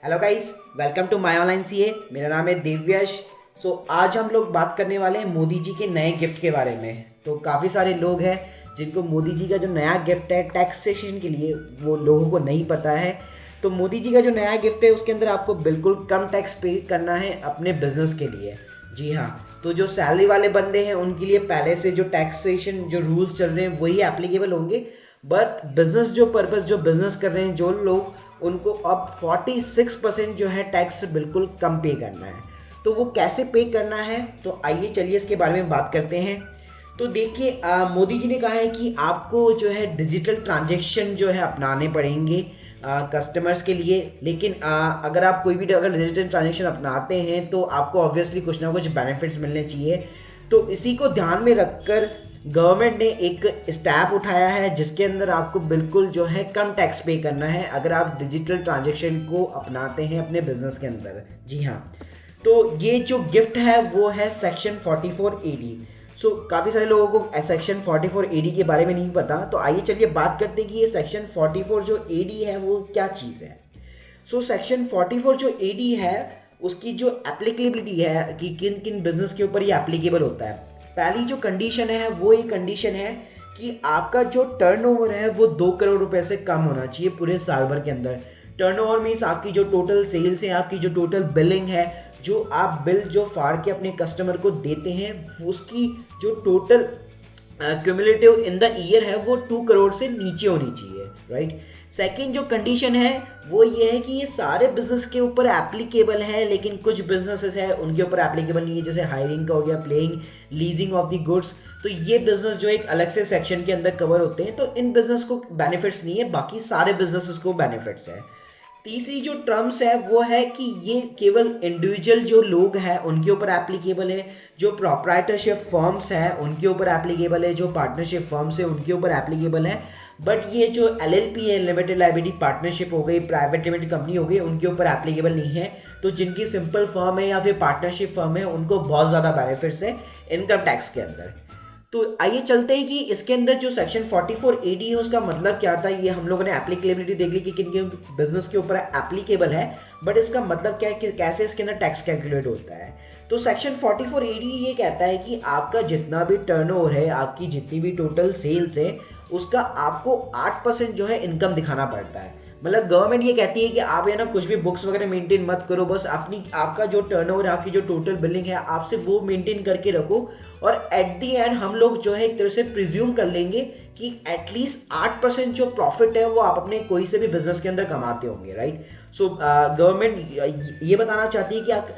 Hello guys, welcome to my online CA. मेरा नाम है दिव्यश। आज हम लोग बात करने वाले हैं मोदी जी के नए गिफ्ट के बारे में। तो काफ़ी सारे लोग हैं जिनको मोदी जी का जो नया गिफ्ट है टैक्सेशन के लिए, वो लोगों को नहीं पता है। तो मोदी जी का जो नया गिफ्ट है उसके अंदर आपको बिल्कुल कम टैक्स पे करना है अपने बिजनेस के लिए। जी हाँ। तो जो सैलरी वाले बंदे हैं उनके लिए पहले से जो टैक्सेशन जो रूल्स चल रहे हैं वही एप्लीकेबल होंगे। बट बिजनेस जो पर्पस जो बिजनेस कर रहे हैं जो लोग, उनको अब 46% जो है टैक्स बिल्कुल कम पे करना है। तो वो कैसे पे करना है, तो आइए चलिए इसके बारे में बात करते हैं। तो देखिए, मोदी जी ने कहा है कि आपको जो है डिजिटल ट्रांजेक्शन जो है अपनाने पड़ेंगे कस्टमर्स के लिए। लेकिन अगर आप कोई भी अगर डिजिटल ट्रांजेक्शन अपनाते हैं तो आपको ऑब्वियसली कुछ ना कुछ बेनिफिट्स मिलने चाहिए। तो इसी को ध्यान में रखकर गवर्नमेंट ने एक स्टेप उठाया है जिसके अंदर आपको बिल्कुल जो है कम टैक्स पे करना है अगर आप डिजिटल ट्रांजेक्शन को अपनाते हैं अपने बिजनेस के अंदर। जी हाँ। तो ये जो गिफ्ट है वो है सेक्शन 44AD। काफ़ी सारे लोगों को सेक्शन 44AD के बारे में नहीं पता। तो आइए चलिए बात करते हैं कि ये सेक्शन 44 जो AD है वो क्या चीज़ है। सेक्शन 44 जो AD है उसकी जो एप्लीकेबिलिटी है कि किन किन बिजनेस के ऊपर ये एप्लीकेबल होता है। पहली जो कंडीशन है वो ये कंडीशन है कि आपका जो टर्नओवर है वो 2 करोड़ रुपए से कम होना चाहिए पूरे साल भर के अंदर। टर्नओवर मीन्स आपकी जो टोटल सेल्स है, आपकी जो टोटल बिलिंग है, जो आप बिल जो फाड़ के अपने कस्टमर को देते हैं, उसकी जो total cumulative in the year है वो 2 करोड़ से नीचे होनी चाहिए। राइट। सेकेंड जो कंडीशन है वो ये है कि ये सारे बिजनेस के ऊपर एप्लीकेबल है, लेकिन कुछ बिजनेसेस है उनके ऊपर एप्लीकेबल नहीं है, जैसे हायरिंग का हो गया, playing, leasing of the goods. तो ये बिजनेस जो एक अलग से सेक्शन के अंदर कवर होते हैं, तो इन बिजनेस को बेनिफिट्स नहीं है, बाकी सारे बिजनेसेस को बेनिफिट्स है। तीसरी जो टर्म्स है वो है कि ये केवल इंडिविजुअल जो लोग हैं उनके ऊपर एप्लीकेबल है, जो प्रोप्राइटरशिप फर्म्स हैं उनके ऊपर एप्लीकेबल है, जो पार्टनरशिप फर्म्स है उनके ऊपर एप्लीकेबल है। बट ये जो LLP है, लिमिटेड लाइबिलिटी पार्टनरशिप हो गई, प्राइवेट लिमिटेड कंपनी हो गई, उनके ऊपर एप्लीकेबल नहीं है। तो जिनकी सिंपल फर्म है या फिर पार्टनरशिप फर्म है उनको बहुत ज़्यादा बेनिफिट्स है इनकम टैक्स के अंदर। तो आइए चलते हैं कि इसके अंदर जो सेक्शन 44AD है उसका मतलब क्या था। ये हम लोगों ने एप्लीकेबिलिटी देख ली कि किन किन बिजनेस के ऊपर एप्लीकेबल है, बट इसका मतलब क्या है कि कैसे इसके अंदर टैक्स कैलकुलेट होता है। तो सेक्शन 44AD ये कहता है कि आपका जितना भी टर्नओवर है, आपकी जितनी भी टोटल सेल्स है, उसका आपको 8% जो है इनकम दिखाना पड़ता है। मतलब गवर्नमेंट ये कहती है कि आप ये ना कुछ भी बुक्स वगैरह मेंटेन मत करो, बस अपनी आपका जो टर्नओवर है, आपकी जो टोटल बिलिंग है, आपसे वो मेंटेन करके रखो। और एट दी एंड हम लोग जो है एक तरह से प्रिज्यूम कर लेंगे कि एटलीस्ट 8% जो प्रॉफिट है वो आप अपने कोई से भी बिजनेस के अंदर कमाते होंगे। राइट। गवर्नमेंट ये बताना चाहती है कि आप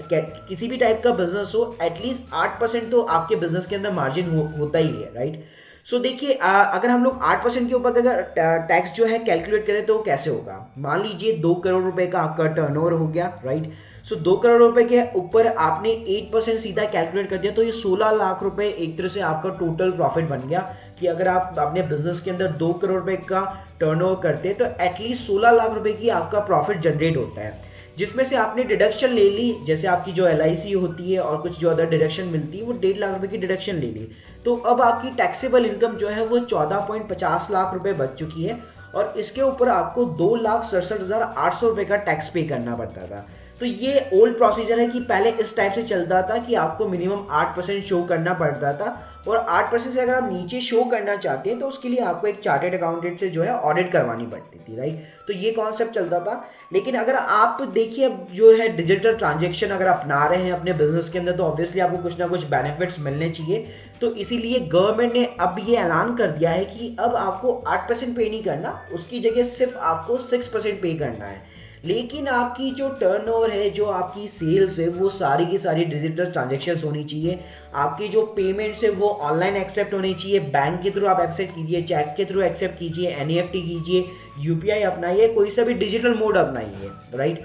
किसी भी टाइप का बिजनेस हो, एटलीस्ट 8% तो आपके बिजनेस के अंदर मार्जिन होता ही है। राइट। देखिए, अगर हम लोग 8% के ऊपर अगर टैक्स जो है कैलकुलेट करें तो कैसे होगा। मान लीजिए 2 करोड़ रुपए का आपका टर्नओवर हो गया। राइट। 2 करोड़ रुपए के ऊपर आपने 8% सीधा कैलकुलेट कर दिया, तो ये 16 लाख रुपए एक तरह से आपका टोटल प्रॉफिट बन गया। कि अगर आप अपने बिजनेस के अंदर 2 करोड़ रुपए का टर्नओवर करते हैं तो एटलीस्ट 16 लाख रुपए की आपका प्रॉफिट जनरेट होता है, जिसमें से आपने डिडक्शन ले ली, जैसे आपकी जो LIC होती है और कुछ जो अदर डिडक्शन मिलती है वो 1.5 लाख रुपए की डिडक्शन ले ली। तो अब आपकी टैक्सेबल इनकम जो है वो 14.50 लाख रुपए बच चुकी है, और इसके ऊपर आपको 2,67,800 रुपए का टैक्स पे करना पड़ता था। तो ये ओल्ड प्रोसीजर है कि पहले इस टाइप से चलता था कि आपको मिनिमम 8% शो करना पड़ता था, और 8% से अगर आप नीचे शो करना चाहते हैं तो उसके लिए आपको एक चार्टेड अकाउंटेंट से जो है ऑडिट करवानी पड़ती थी। राइट। तो ये कॉन्सेप्ट चलता था। लेकिन अगर आप देखिए अब जो है डिजिटल ट्रांजेक्शन अगर अपना रहे हैं अपने बिजनेस के अंदर, तो ऑब्वियसली आपको कुछ ना कुछ बेनिफिट्स मिलने चाहिए। तो इसीलिए गवर्नमेंट ने अब ये ऐलान कर दिया है कि अब आपको 8% पे नहीं करना, उसकी जगह सिर्फ आपको 6% पे करना है। लेकिन आपकी जो टर्नओवर है, जो आपकी सेल्स है, वो सारी की सारी डिजिटल ट्रांजेक्शन्स होनी चाहिए। आपकी जो पेमेंट्स है वो ऑनलाइन एक्सेप्ट होनी चाहिए, बैंक के थ्रू आप एक्सेप्ट कीजिए, चेक के थ्रू एक्सेप्ट कीजिए, NEFT कीजिए, UPI अपनाइए, कोई सा भी डिजिटल मोड अपनाइए। राइट।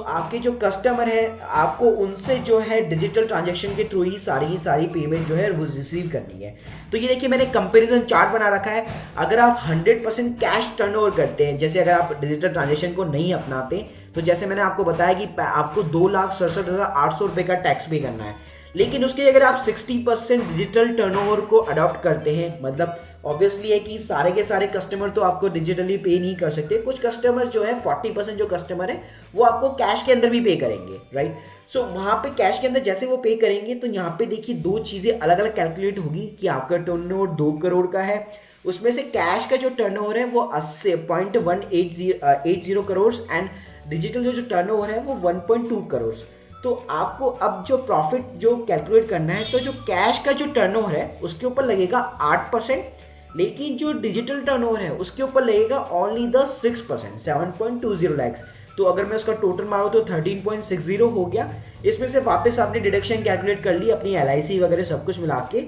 आपके जो कस्टमर है आपको उनसे जो है डिजिटल ट्रांजेक्शन के थ्रू ही सारी पेमेंट जो है वो रिसीव करनी है। तो ये देखिए मैंने कंपैरिजन चार्ट बना रखा है। अगर आप 100% कैश टर्नओवर करते हैं, जैसे अगर आप डिजिटल ट्रांजेक्शन को नहीं अपनाते, तो जैसे मैंने आपको बताया कि आपको 2,67,800 रुपये का टैक्स पे करना है। लेकिन उसके अगर आप 60% डिजिटल टर्नओवर को अडॉप्ट करते हैं, मतलब ऑब्वियसली है कि सारे के सारे कस्टमर तो आपको डिजिटली पे नहीं कर सकते, कुछ कस्टमर जो है 40% जो कस्टमर है वो आपको कैश के अंदर भी पे करेंगे, राइट। सो वहाँ पे कैश के अंदर जैसे वो पे करेंगे तो यहाँ पे देखिए दो चीज़ें अलग अलग कैलकुलेट होगी कि आपका टर्नओवर 2 करोड़ का है, उसमें से कैश का जो टर्नओवर है वो 80.180 करोड़ एंड डिजिटल जो टर्नओवर है वो 1.2 करोड़। तो आपको अब जो प्रॉफिट जो कैलकुलेट करना है, तो जो कैश का जो टर्नओवर है उसके ऊपर लगेगा 8%, लेकिन जो डिजिटल टर्नओवर है उसके ऊपर लगेगा ओनली द 6%, 7.20 लाख। तो अगर मैं उसका टोटल मारूँ तो 13.60 हो गया। इसमें से वापस आपने डिडक्शन कैलकुलेट कर ली अपनी LIC वगैरह सब कुछ मिला के,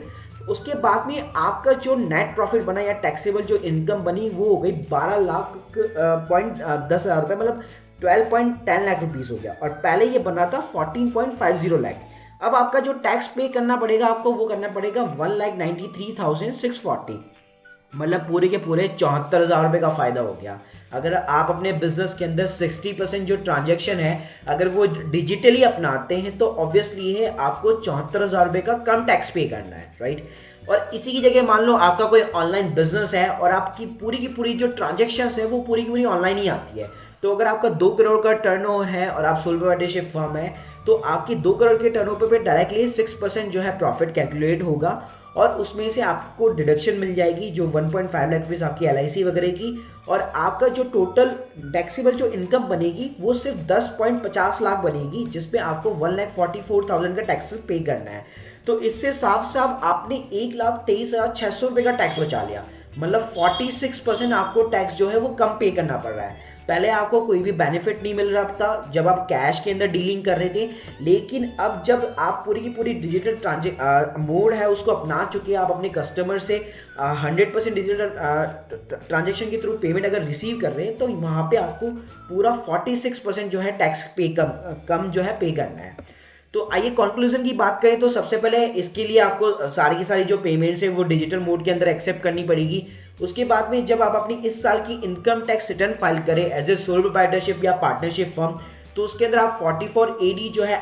उसके बाद में आपका जो नेट प्रॉफिट बना या टैक्सेबल जो इनकम बनी वो हो गई 12,10,000 रुपये, मतलब 12.10 लाख रुपीस हो गया, और पहले ये बना था 14.50 लाख। अब आपका जो टैक्स पे करना पड़ेगा आपको वो करना पड़ेगा 1,93,640, मतलब पूरे के पूरे 74,000 रुपये का फ़ायदा हो गया। अगर आप अपने बिजनेस के अंदर 60% जो ट्रांजैक्शन है अगर वो डिजिटली अपनाते हैं तो ऑब्वियसली है आपको 74,000 रुपये का कम टैक्स पे करना है, राइट। और इसी की जगह मान लो आपका कोई ऑनलाइन बिजनेस है और आपकी पूरी की पूरी जो ट्रांजेक्शन्स है वो पूरी की पूरी ऑनलाइन ही आती है, तो अगर आपका 2 करोड़ का टर्नओवर है और आप सोल प्रोप्राइटरशिप फर्म है तो आपकी 2 करोड़ के टर्नओवर पे डायरेक्टली 6% जो है प्रॉफिट कैलकुलेट होगा, और उसमें से आपको डिडक्शन मिल जाएगी जो 1.5 लाख रुपीज़ आपकी LIC वगैरह की, और आपका जो टोटल टैक्सेबल जो इनकम बनेगी वो सिर्फ 10.50 लाख बनेगी, जिसपे आपको 1,44,000 का टैक्स पे करना है। तो इससे साफ साफ आपने 1,23,600 रुपये का टैक्स बचा लिया, मतलब 46% आपको टैक्स जो है वो कम पे करना पड़ रहा है। पहले आपको कोई भी बेनिफिट नहीं मिल रहा था जब आप कैश के अंदर डीलिंग कर रहे थे, लेकिन अब जब आप पूरी की पूरी डिजिटल मोड है उसको अपना चुके हैं, आप अपने कस्टमर से 100% डिजिटल ट्रांजेक्शन के थ्रू पेमेंट अगर रिसीव कर रहे हैं तो वहाँ पे आपको पूरा 46% जो है टैक्स पे कम जो है पे करना है। तो आइए कंक्लूजन की बात करें तो सबसे पहले इसके लिए आपको सारी की सारी जो पेमेंट्स है वो डिजिटल मोड के अंदर एक्सेप्ट करनी पड़ेगी। उसके बाद में जब आप अपनी इस साल की इनकम टैक्स रिटर्न फाइल करें एज ए सोल प्रोप्राइटरशिप या पार्टनरशिप फर्म, तो उसके अंदर आप 44AD जो है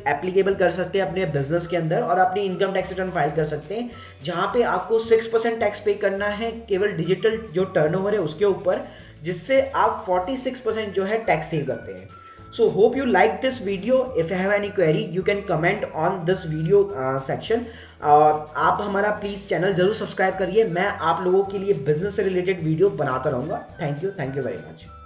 एप्लीकेबल कर सकते हैं अपने बिजनेस के अंदर, और अपनी इनकम टैक्स रिटर्न फाइल कर सकते हैं जहां पे आपको 6% टैक्स पे करना है केवल डिजिटल जो टर्नओवर है उसके ऊपर, जिससे आप 46% जो है टैक्स सेव करते हैं। So hope you like this video. If you have any query, you can comment on this video section. आप हमारा प्लीज़ चैनल ज़रूर सब्सक्राइब करिए, मैं आप लोगों के लिए बिजनेस से रिलेटेड वीडियो बनाता रहूँगा। Thank you very much.